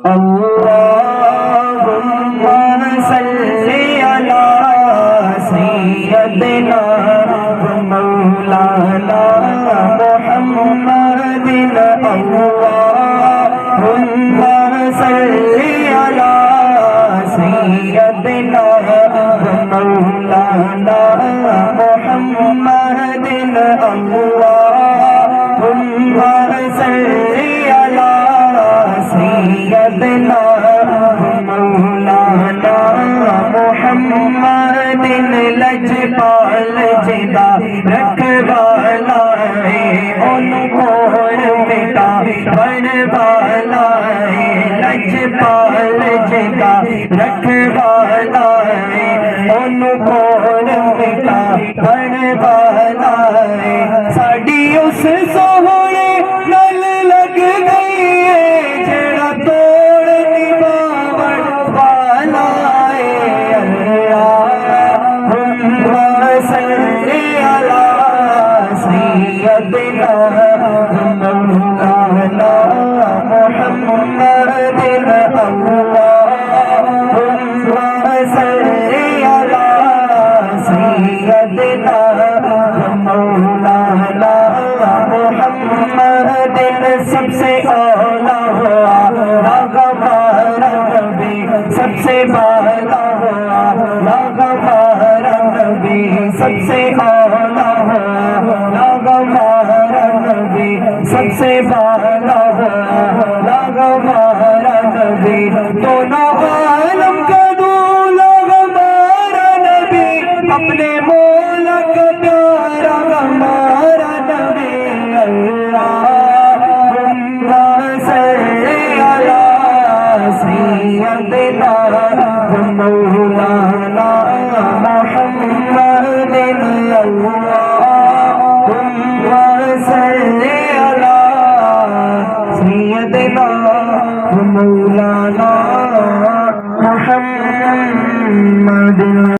اللهم صل على سيدنا ومولانا محمد اللهم صل على سيدنا ومولانا محمد اللهم صل على سيدنا مولانا محمد لجپال جدا رکھوالا ہے ان کون مٹا بڑھوالا ہے لجپال جدا رکھوالا ہے ان کون مٹا بڑھوالا ہے ساڈی اس سوہنے نال لگ گئی ہے جڑا توڑ نبھاون والا ہے اللہم صل علی سیدنا مولانا محمد اللہم صل علی سیدنا مولانا محمد سب سے اولا ہوا ہمارا نبی سب سے بالا ہوا ہمارا نبی سب سے اولا ہوا ہمارا نبی سب سے بالا ہوا ہمارا نبی دونوں عالم کا دولا ہمارا نبی اپنے مولا کا پیارا ہمارا نبی اللہم صل علی سیدنا مولانا محمد اللہم صل علی سیدنا مولانا محمد